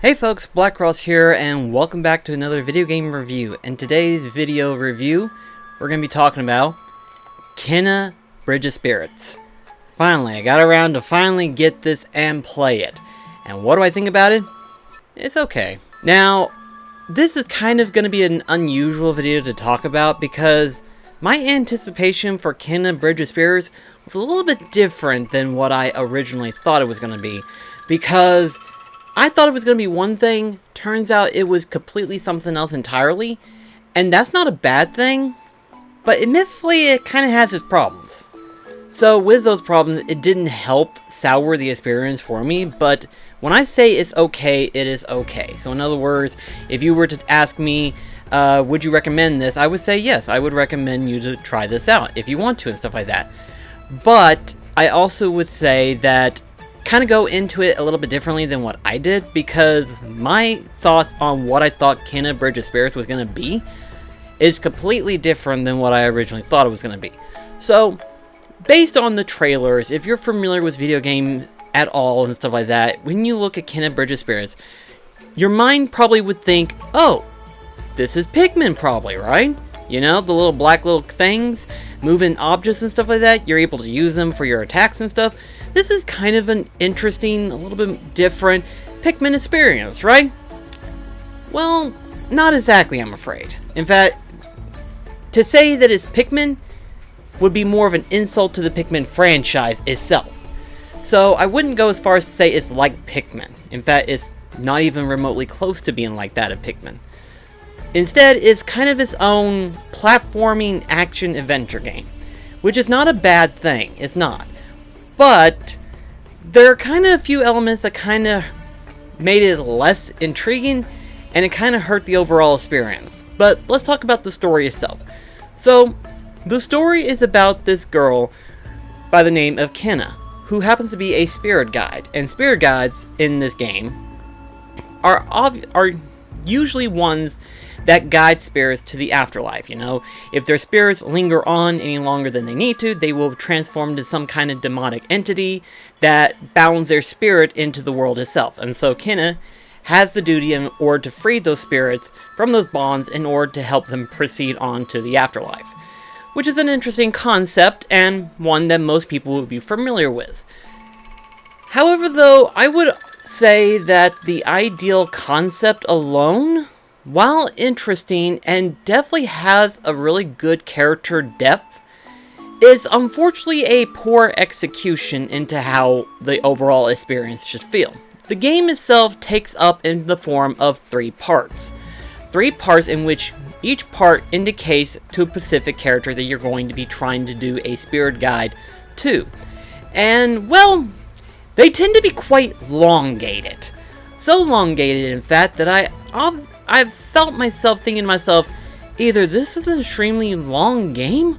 Hey folks, BlackCross here, and welcome back to another video game review. In today's video review, we're going to be talking about Kena Bridge of Spirits. Finally, I got around to finally get this and play it. And what do I think about it? It's okay. Now, this is kind of going to be an unusual video to talk about because my anticipation for Kena Bridge of Spirits was a little bit different than what I originally thought it was going to be. Because I thought it was going to be one thing, turns out it was completely something else entirely, and that's not a bad thing, but admittedly it kind of has its problems. So with those problems, it didn't help sour the experience for me, but when I say it's okay, it is okay. So in other words, if you were to ask me, would you recommend this, I would say yes, I would recommend you to try this out if you want to and stuff like that. But I also would say that kind of go into it a little bit differently than what I did, because my thoughts on what I thought Kena Bridge of Spirits was going to be is completely different than what I originally thought it was going to be. So, based on the trailers, if you're familiar with video games at all and stuff like that, when you look at Kena Bridge of Spirits, your mind probably would think, oh, this is Pikmin probably, right? You know, the little black little things, moving objects and stuff like that, you're able to use them for your attacks and stuff. This is kind of an interesting, a little bit different Pikmin experience, right? Well, not exactly, I'm afraid. In fact, to say that it's Pikmin would be more of an insult to the Pikmin franchise itself. So I wouldn't go as far as to say it's like Pikmin. In fact, it's not even remotely close to being like that of Pikmin. Instead, it's kind of its own platforming action-adventure game, which is not a bad thing, it's not. But there are kind of a few elements that kind of made it less intriguing, and it kind of hurt the overall experience. But let's talk about the story itself. So, the story is about this girl by the name of Kena, who happens to be a spirit guide. And spirit guides in this game are usually ones that guide spirits to the afterlife. You know, if their spirits linger on any longer than they need to, they will transform into some kind of demonic entity that bounds their spirit into the world itself. And so Kena has the duty in order to free those spirits from those bonds in order to help them proceed on to the afterlife. Which is an interesting concept, and one that most people would be familiar with. However, though, I would say that the ideal concept alone, while interesting and definitely has a really good character depth, is unfortunately a poor execution into how the overall experience should feel. The game itself takes up in the form of 3 parts. 3 parts in which each part indicates to a specific character that you're going to be trying to do a spirit guide to. And, well, they tend to be quite elongated. So elongated, in fact, that I felt myself thinking to myself, either this is an extremely long game,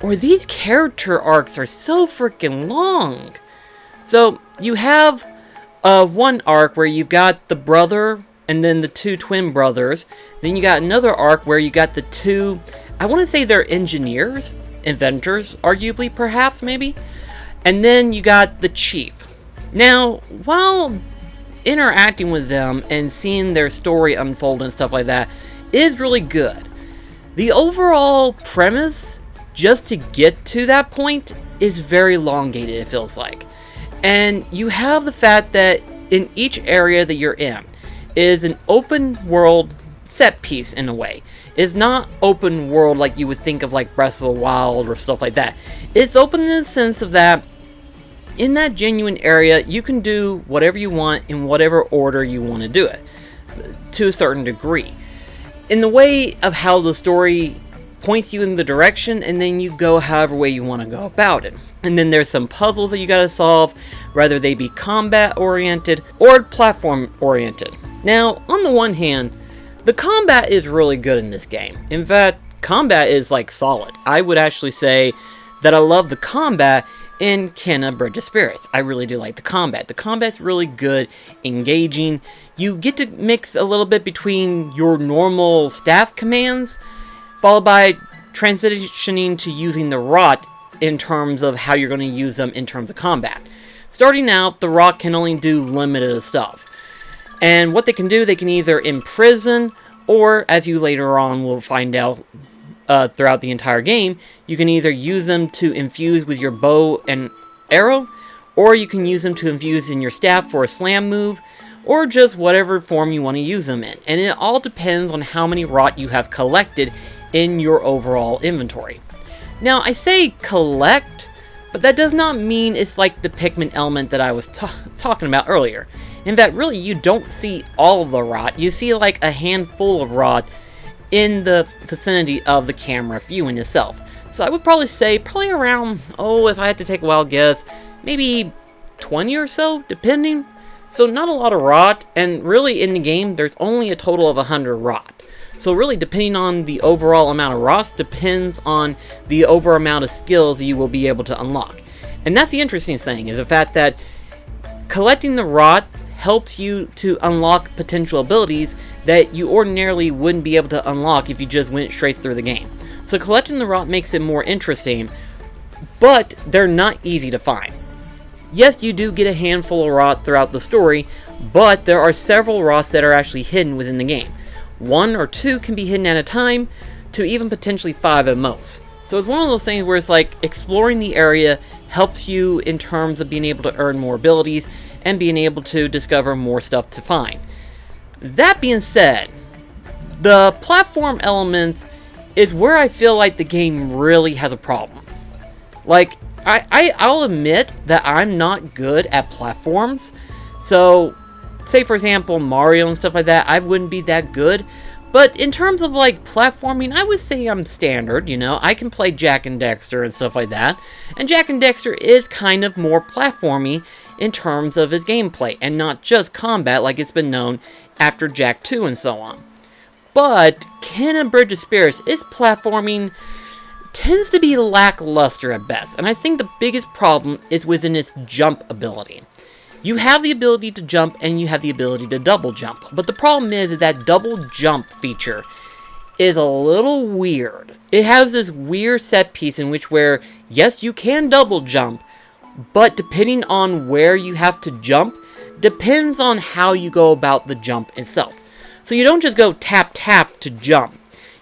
or these character arcs are so freaking long. So, you have one arc where you've got the brother, and then the 2 twin brothers. Then you got another arc where you got the 2, I want to say they're engineers, inventors, arguably, perhaps, maybe. And then you got the chief. Now, while interacting with them and seeing their story unfold and stuff like that is really good, the overall premise, just to get to that point, is very elongated, it feels like. And you have the fact that in each area that you're in is an open world set piece in a way. It's not open world like you would think of like Breath of the Wild or stuff like that. It's open in the sense of that in that genuine area, you can do whatever you want in whatever order you want to do it, to a certain degree. In the way of how the story points you in the direction, and then you go however way you want to go about it. And then there's some puzzles that you gotta solve, whether they be combat-oriented or platform-oriented. Now, on the one hand, the combat is really good in this game. In fact, combat is like solid. I would actually say that I love the combat in Kena Bridge of Spirits. I really do like the combat. The combat's really good, engaging. You get to mix a little bit between your normal staff commands, followed by transitioning to using the rot in terms of how you're going to use them in terms of combat. Starting out, the rock can only do limited stuff. And what they can do, they can either imprison, or, as you later on will find out throughout the entire game, you can either use them to infuse with your bow and arrow, or you can use them to infuse in your staff for a slam move, or just whatever form you want to use them in. And it all depends on how many rot you have collected in your overall inventory. Now, I say collect, but that does not mean it's like the Pikmin element that I was talking about earlier. In fact, really, you don't see all of the rot. You see like a handful of rot in the vicinity of the camera viewing itself. So I would probably say, around, if I had to take a wild guess, maybe 20 or so, depending. So not a lot of rot, and really in the game, there's only a total of 100 rot. So really, depending on the overall amount of rot, depends on the overall amount of skills you will be able to unlock. And that's the interesting thing, is the fact that collecting the rot helps you to unlock potential abilities that you ordinarily wouldn't be able to unlock if you just went straight through the game. So collecting the rot makes it more interesting, but they're not easy to find. Yes, you do get a handful of rot throughout the story, but there are several rots that are actually hidden within the game. 1 or 2 can be hidden at a time, to even potentially 5 at most. So it's one of those things where it's like exploring the area helps you in terms of being able to earn more abilities and being able to discover more stuff to find. That being said, the platform elements is where I feel like the game really has a problem. Like, I'll admit that I'm not good at platforms. So, say for example, Mario and stuff like that, I wouldn't be that good. But in terms of like platforming, I would say I'm standard, you know. I can play Jak and Daxter and stuff like that. And Jak and Daxter is kind of more platformy in terms of his gameplay, and not just combat like it's been known after Jak 2 and so on. But Kena Bridge of Spirits, its platforming tends to be lackluster at best, and I think the biggest problem is within its jump ability. You have the ability to jump and you have the ability to double jump, but the problem is that double jump feature is a little weird. It has this weird set piece in which where, yes, you can double jump, but depending on where you have to jump, depends on how you go about the jump itself. So you don't just go tap tap to jump.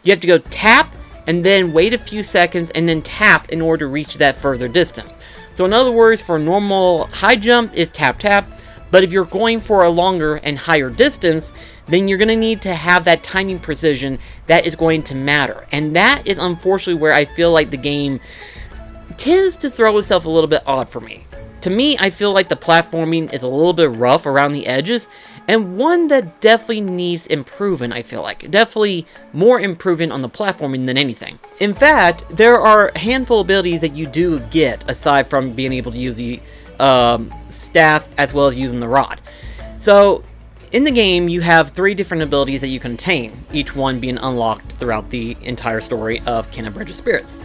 You have to go tap and then wait a few seconds and then tap in order to reach that further distance. So in other words, for a normal high jump is tap tap, but if you're going for a longer and higher distance, then you're going to need to have that timing precision that is going to matter. And that is unfortunately where I feel like the game tends to throw itself a little bit odd for me. To me, I feel like the platforming is a little bit rough around the edges, and one that definitely needs improving, I feel like. Definitely more improving on the platforming than anything. In fact, there are a handful of abilities that you do get, aside from being able to use the staff as well as using the rod. So, in the game, you have 3 different abilities that you can attain, each one being unlocked throughout the entire story of Kena Bridge of Spirits.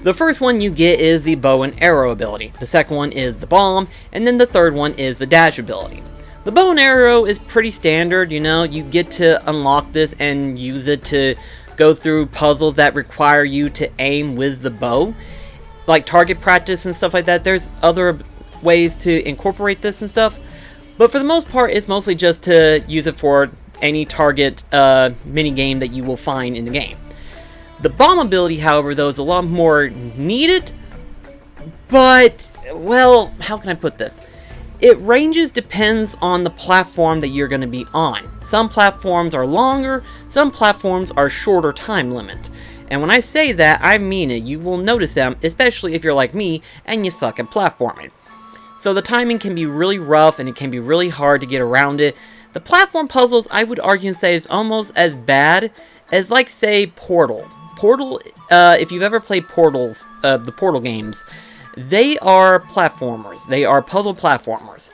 The first one you get is the bow and arrow ability, the second one is the bomb, and then the third one is the dash ability. The bow and arrow is pretty standard, you know, you get to unlock this and use it to go through puzzles that require you to aim with the bow, like target practice and stuff like that. There's other ways to incorporate this and stuff, but for the most part, it's mostly just to use it for any target mini game that you will find in the game. The bomb ability, however, though, is a lot more needed, but, well, how can I put this? It ranges depends on the platform that you're going to be on. Some platforms are longer, some platforms are shorter time limit. And when I say that, I mean it. You will notice them, especially if you're like me and you suck at platforming. So the timing can be really rough and it can be really hard to get around it. The platform puzzles, I would argue and say, is almost as bad as, like, say, Portal. Portal, if you've ever played Portals, the Portal games, they are platformers. They are puzzle platformers.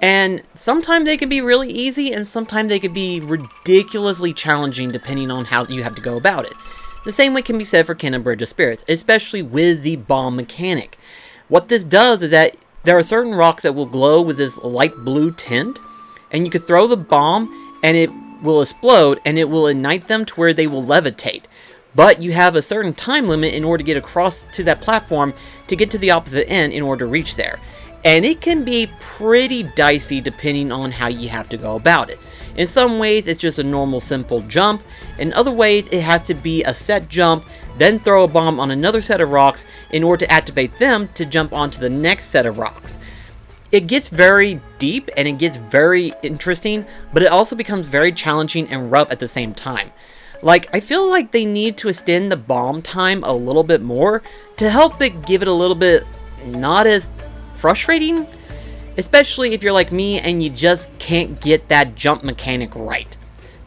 And sometimes they can be really easy, and sometimes they can be ridiculously challenging depending on how you have to go about it. The same way can be said for Kena Bridge of Spirits, especially with the bomb mechanic. What this does is that there are certain rocks that will glow with this light blue tint, and you can throw the bomb, and it will explode, and it will ignite them to where they will levitate. But you have a certain time limit in order to get across to that platform to get to the opposite end in order to reach there. And it can be pretty dicey depending on how you have to go about it. In some ways, it's just a normal simple jump. In other ways, it has to be a set jump, then throw a bomb on another set of rocks in order to activate them to jump onto the next set of rocks. It gets very deep and it gets very interesting, but it also becomes very challenging and rough at the same time. Like, I feel like they need to extend the bomb time a little bit more to help it give it a little bit not as frustrating, especially if you're like me and you just can't get that jump mechanic right.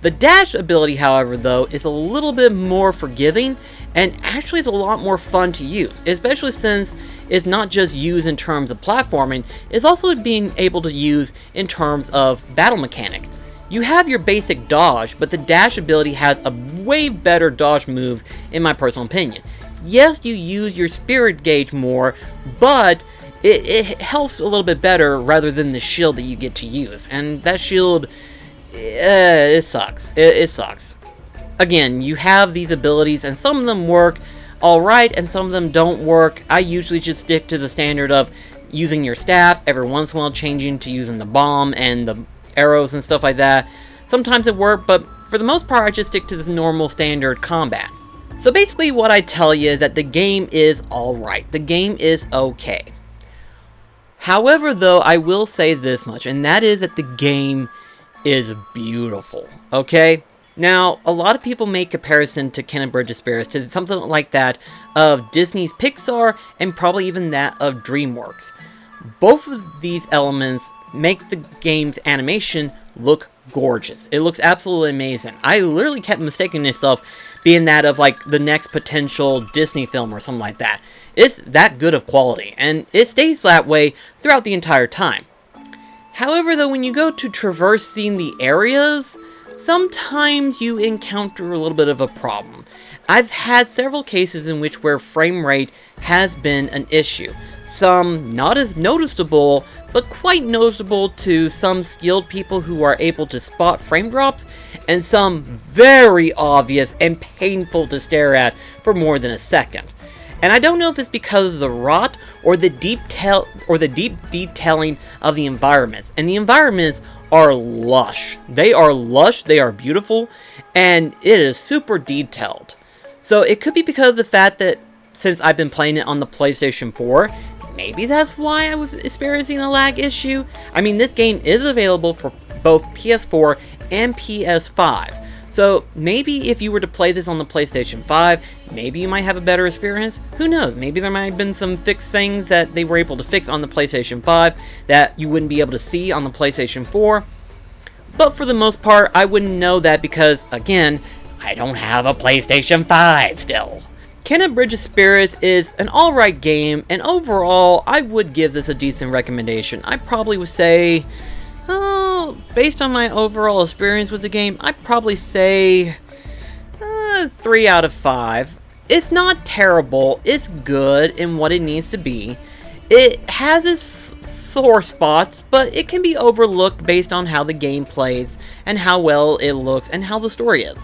The dash ability, however, though, is a little bit more forgiving and actually is a lot more fun to use, especially since it's not just used in terms of platforming, it's also being able to use in terms of battle mechanic. You have your basic dodge, but the dash ability has a way better dodge move in my personal opinion. Yes, you use your spirit gauge more, but it helps a little bit better rather than the shield that you get to use. And that shield, it sucks. It sucks. Again, you have these abilities and some of them work alright and some of them don't work. I usually just stick to the standard of using your staff, every once in a while changing to using the bomb and the arrows and stuff like that. Sometimes it works, but for the most part I just stick to this normal standard combat. So basically what I tell you is that the game is alright. The game is okay. However, though, I will say this much, and that is that the game is beautiful, okay? Now, a lot of people make comparison to Ken and Bridge of Spirits to something like that of Disney's Pixar and probably even that of DreamWorks. Both of these elements make the game's animation look gorgeous. It looks absolutely amazing. I literally kept mistaking myself being that of like the next potential Disney film or something like that. It's that good of quality, and it stays that way throughout the entire time. However, though, when you go to traversing the areas, sometimes you encounter a little bit of a problem. I've had several cases in which where frame rate has been an issue. Some not as noticeable, but quite noticeable to some skilled people who are able to spot frame drops, and some very obvious and painful to stare at for more than a second. And I don't know if it's because of the rot or the deep detailing of the environments. And the environments are lush. They are lush, they are beautiful, and it is super detailed. So it could be because of the fact that since I've been playing it on the PlayStation 4, maybe that's why I was experiencing a lag issue. I mean, this game is available for both PS4 and PS5. So maybe if you were to play this on the PlayStation 5, maybe you might have a better experience. Who knows? Maybe there might have been some fixed things that they were able to fix on the PlayStation 5 that you wouldn't be able to see on the PlayStation 4. But for the most part, I wouldn't know that because, again, I don't have a PlayStation 5 still. Ken and Bridge of Spirits is an alright game, and overall, I would give this a decent recommendation. I probably would say, based on my overall experience with the game, I'd probably say 3 out of 5. It's not terrible, it's good in what it needs to be. It has its sore spots, but it can be overlooked based on how the game plays, and how well it looks, and how the story is.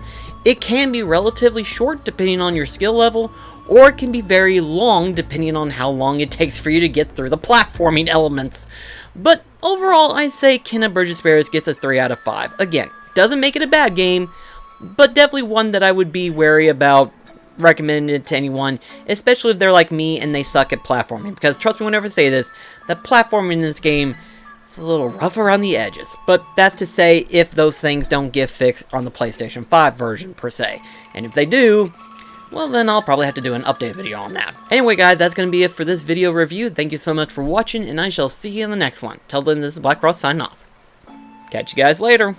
It can be relatively short depending on your skill level, or it can be very long depending on how long it takes for you to get through the platforming elements. But overall, I say Ken and Bridge of Spirits gets a 3 out of 5. Again, doesn't make it a bad game, but definitely one that I would be wary about recommending it to anyone, especially if they're like me and they suck at platforming. Because trust me whenever I say this, the platforming in this game is a little rough around the edges. But that's to say if those things don't get fixed on the PlayStation 5 version per se. And if they do, well then I'll probably have to do an update video on that. Anyway guys, that's going to be it for this video review. Thank you so much for watching, and I shall see you in the next one. Till then, this is BlackCross signing off. Catch you guys later.